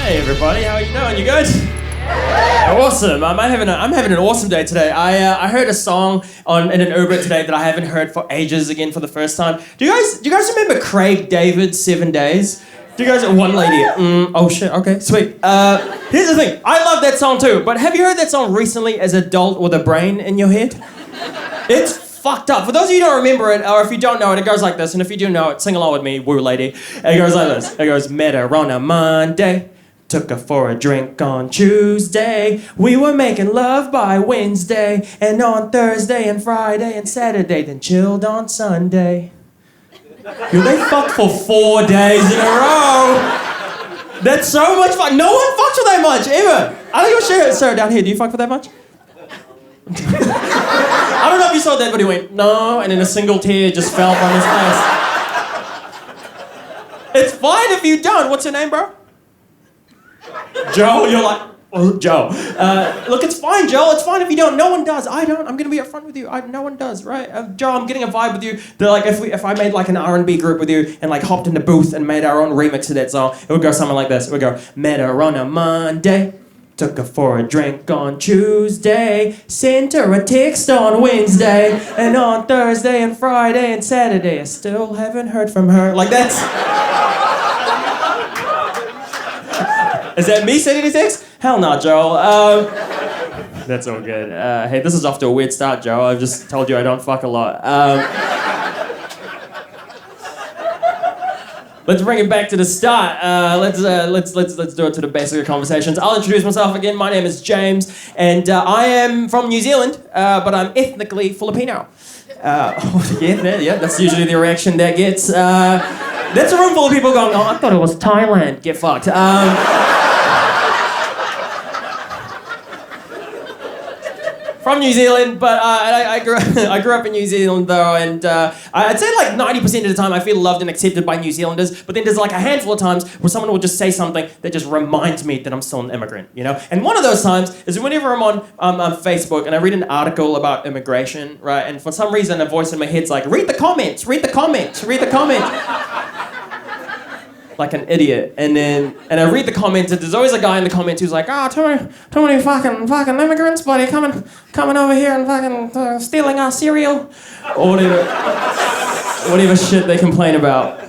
Hey everybody, how are you doing? You good? Awesome. I'm having an awesome day today. I heard a song in an Uber today that I haven't heard for ages again for the first time. Do you guys remember Craig David's 7 Days? Do you guys? One lady. Oh shit. Okay, sweet. Here's the thing. I love that song too. But have you heard that song recently as an adult with a brain in your head? It's fucked up. For those of you who don't remember it, or if you don't know it, it goes like this. And if you do know it, sing along with me, woo lady. It goes like this. It goes, met her on a Monday, took her for a drink on Tuesday. We were making love by Wednesday, and on Thursday and Friday and Saturday, then chilled on Sunday. Yo, they fucked for 4 days in a row. That's so much fun. No one fucks for that much, ever. I think you'll share it down here. Do you fuck for that much? I don't know if you saw that, but he went, no, and then a single tear just fell from his face. It's fine if you don't. What's your name, bro? Joe? You're like, oh, Joe. Look, it's fine, Joe. It's fine if you don't. No one does. I don't. I'm going to be upfront with you. No one does, right? Joe, I'm getting a vibe with you. That, like, if I made, like, an R&B group with you and, like, hopped in the booth and made our own remix of that song, it would go something like this. It would go, met her on a Monday, took her for a drink on Tuesday, sent her a text on Wednesday, and on Thursday and Friday and Saturday, I still haven't heard from her. Like, that's... Is that me sending the text? Hell no, Joe. That's all good. Hey, this is off to a weird start, Joe. I've just told you I don't fuck a lot. Let's bring it back to the start. Let's do it to the basic of conversations. I'll introduce myself again. My name is James, and I am from New Zealand, but I'm ethnically Filipino. Yeah, that's usually the reaction that gets. That's a room full of people going, oh, I thought it was Thailand. Get fucked. From New Zealand, but I grew up in New Zealand though, and I'd say like 90% of the time I feel loved and accepted by New Zealanders, but then there's like a handful of times where someone will just say something that just reminds me that I'm still an immigrant, you know? And one of those times is whenever I'm on Facebook and I read an article about immigration, right? And for some reason a voice in my head's like, read the comments, read the comments, read the comments. Like an idiot, and I read the comments, and there's always a guy in the comments who's like, oh, too many fucking immigrants, buddy, coming over here and fucking stealing our cereal, or whatever shit they complain about.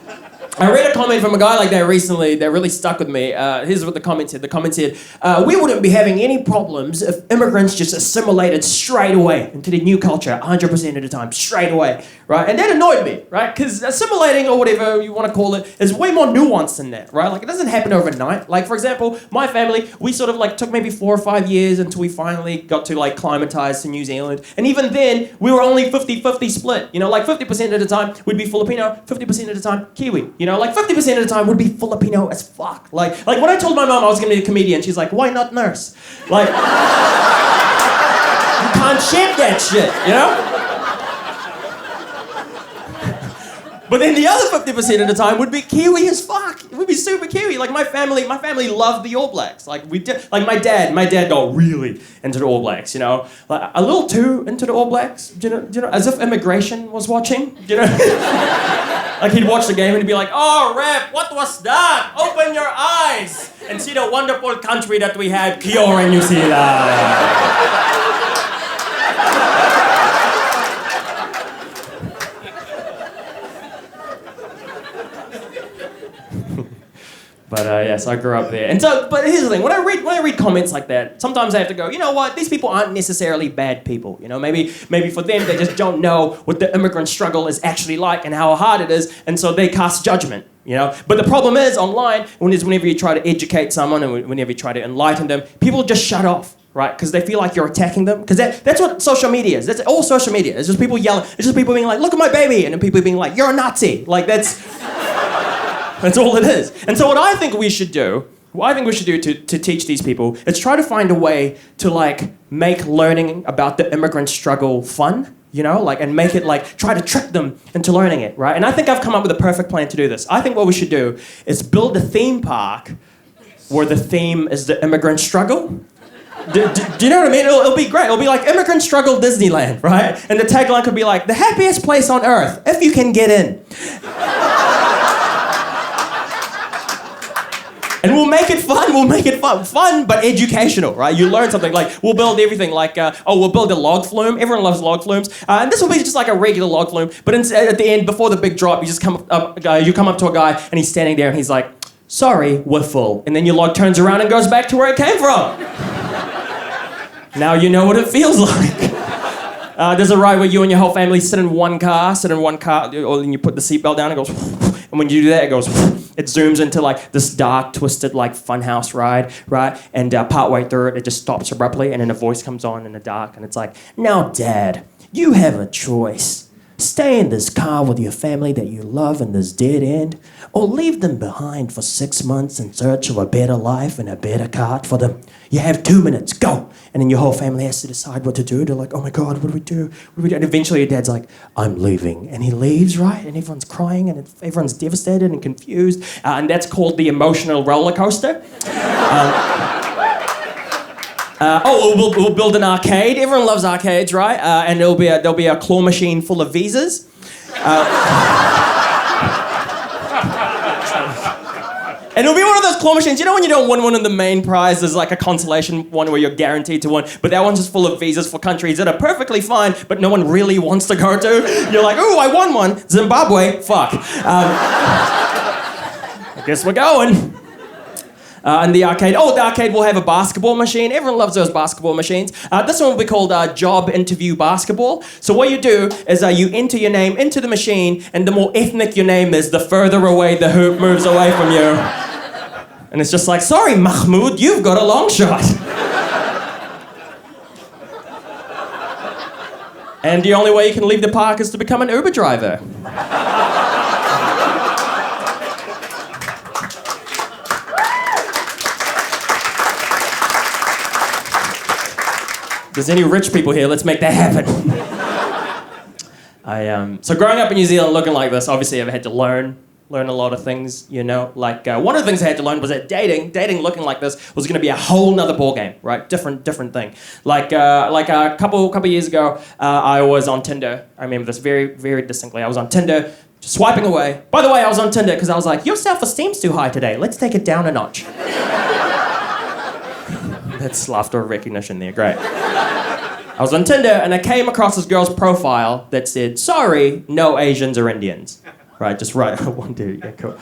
I read a comment from a guy like that recently that really stuck with me. Here's what the comment said. The comment said, we wouldn't be having any problems if immigrants just assimilated straight away into the new culture 100% of the time, straight away, right? And that annoyed me, right? Because assimilating, or whatever you want to call it, is way more nuanced than that, right? Like, it doesn't happen overnight. Like, for example, my family, we sort of, like, took maybe 4 or 5 years until we finally got to, like, climatize to New Zealand. And even then, we were only 50-50 split. You know, like, 50% of the time, we'd be Filipino, 50% of the time, Kiwi. You know, like 50% of the time would be Filipino as fuck. Like when I told my mom I was gonna be a comedian, she's like, why not nurse? Like, you can't shape that shit, you know? But then the other 50% of the time would be Kiwi as fuck. It would be super Kiwi. Like my family loved the All Blacks. Like we did. Like my dad got really into the All Blacks. You know, like a little too into the All Blacks. Do you know, as if immigration was watching. Do you know? Like he'd watch the game and he'd be like, oh, rep, what was that? Open your eyes and see the wonderful country that we have, Kia ora, New Zealand. But yes, I grew up there. And so, but here's the thing, when I read comments like that, sometimes I have to go, you know what, these people aren't necessarily bad people. You know, maybe for them, they just don't know what the immigrant struggle is actually like and how hard it is, and so they cast judgment, you know? But the problem is, online, whenever you try to educate someone and whenever you try to enlighten them, people just shut off, right? Because they feel like you're attacking them. Because that's what social media is. That's all social media. It's just people yelling. It's just people being like, look at my baby. And then people being like, you're a Nazi. Like, that's all it is. And so what I think we should do to teach these people is try to find a way to, like, make learning about the immigrant struggle fun, you know, like, and make it, like, try to trick them into learning it, right? And I think I've come up with a perfect plan to do this. I think what we should do is build a theme park where the theme is the immigrant struggle. Do you know what I mean? It'll be great. It'll be like Immigrant Struggle Disneyland, right? And the tagline could be like, the happiest place on earth, if you can get in. And we'll make it fun. We'll make it fun. Fun, but educational, right? You learn something. Like, we'll build everything. Like, we'll build a log flume. Everyone loves log flumes. And this will be just like a regular log flume. But at the end, before the big drop, you come up to a guy, and he's standing there, and he's like, sorry, we're full. And then your log turns around and goes back to where it came from. Now you know what it feels like. There's a ride where you and your whole family sit in one car, or then you put the seatbelt down, and it goes, and when you do that, it goes, it zooms into like this dark, twisted, like funhouse ride, right? And partway through it just stops abruptly, and then a voice comes on in the dark, and it's like, now, Dad, you have a choice. Stay in this car with your family that you love in this dead end, or leave them behind for 6 months in search of a better life and a better car for them. You have 2 minutes, go! And then your whole family has to decide what to do. They're like, oh my God, what do we do? And eventually your dad's like, I'm leaving. And he leaves, right? And everyone's crying and everyone's devastated and confused. And that's called the emotional roller coaster. We'll build an arcade. Everyone loves arcades, right? And there'll be a claw machine full of visas. And it'll be one of those claw machines. You know when you don't win one of the main prizes, like a consolation one where you're guaranteed to win, but that one's just full of visas for countries that are perfectly fine, but no one really wants to go to. You're like, ooh, I won one. Zimbabwe, fuck. I guess we're going. And the arcade will have a basketball machine. Everyone loves those basketball machines. This one will be called Job Interview Basketball. So what you do is you enter your name into the machine, and the more ethnic your name is, the further away the hoop moves away from you. And it's just like, sorry, Mahmoud, you've got a long shot. And the only way you can leave the park is to become an Uber driver. There's any rich people here, let's make that happen. So growing up in New Zealand looking like this, obviously I've had to learn a lot of things, you know. Like one of the things I had to learn was that dating looking like this was going to be a whole nother ballgame, right? Different thing. Like a couple years ago, I was on Tinder. I remember this very, very distinctly. I was on Tinder, just swiping away. By the way, I was on Tinder because I was like, your self-esteem's too high today. Let's take it down a notch. That's laughter recognition there, great. I was on Tinder and I came across this girl's profile that said, sorry, no Asians or Indians. Right, just right, one dude, yeah, cool.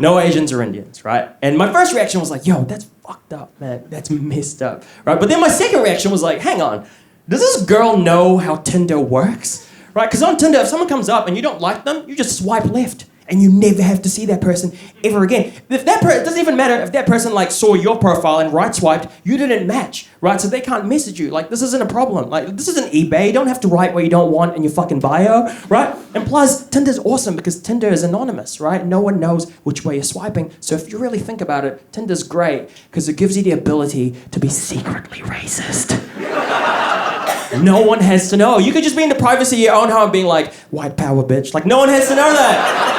No Asians or Indians, right? And my first reaction was like, yo, that's fucked up, man. That's messed up, right? But then my second reaction was like, hang on, does this girl know how Tinder works? Right, because on Tinder, if someone comes up and you don't like them, you just swipe left. And you never have to see that person ever again. If that it doesn't even matter if that person like saw your profile and right swiped, you didn't match, right? So they can't message you. Like, this isn't a problem. Like, this isn't eBay. You don't have to write what you don't want in your fucking bio, right? And plus, Tinder's awesome because Tinder is anonymous, right? No one knows which way you're swiping. So if you really think about it, Tinder's great because it gives you the ability to be secretly racist. No one has to know. You could just be in the privacy of your own home being like, white power, bitch. Like, no one has to know that.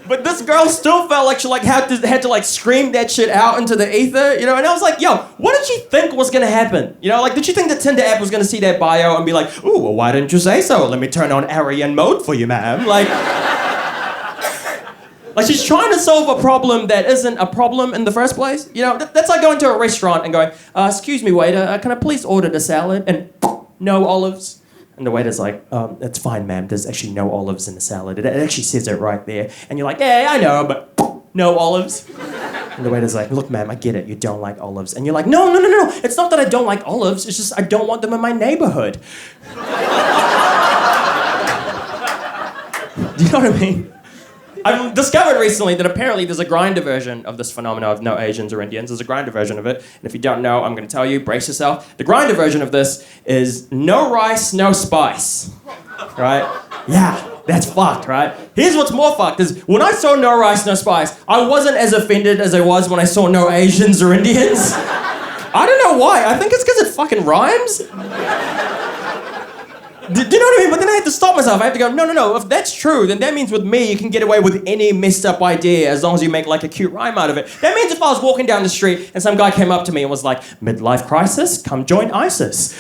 But this girl still felt like she had to like scream that shit out into the ether, you know? And I was like, yo, what did she think was gonna happen? You know, like, did she think the Tinder app was gonna see that bio and be like, ooh, well, why didn't you say so? Let me turn on Aryan mode for you, ma'am. Like she's trying to solve a problem that isn't a problem in the first place. You know, that's like going to a restaurant and going, excuse me, waiter, can I please order the salad? And no olives. And the waiter's like, it's fine, ma'am. There's actually no olives in the salad. It actually says it right there. And you're like, yeah, I know, but no olives. And the waiter's like, look, ma'am, I get it. You don't like olives. And you're like, no. It's not that I don't like olives. It's just I don't want them in my neighborhood. Do you know what I mean? I've discovered recently that apparently there's a grinder version of this phenomenon of no Asians or Indians. There's a grinder version of it. And if you don't know, I'm going to tell you, brace yourself. The grinder version of this is no rice, no spice. Right? Yeah, that's fucked, right? Here's what's more fucked is when I saw no rice, no spice, I wasn't as offended as I was when I saw no Asians or Indians. I don't know why. I think it's because it fucking rhymes. Do you know what I mean? But then I had to stop myself. I have to go, no. If that's true, then that means with me, you can get away with any messed up idea as long as you make like a cute rhyme out of it. That means if I was walking down the street and some guy came up to me and was like, midlife crisis, come join ISIS.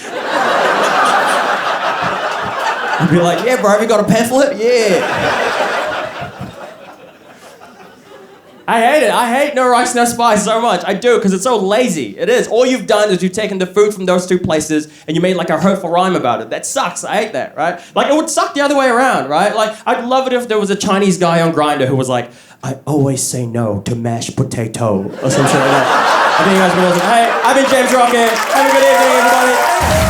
I'd be like, yeah, bro, have you got a pamphlet? Yeah. I hate it. I hate No Rice, No Spice so much. I do, because it's so lazy. It is. All you've done is you've taken the food from those two places and you made like a hurtful rhyme about it. That sucks. I hate that, right? Like, it would suck the other way around, right? Like, I'd love it if there was a Chinese guy on Grindr who was like, I always say no to mashed potato, or some shit like that. I think you guys would be like, hey, I've been James Roque. Have a good evening, everybody.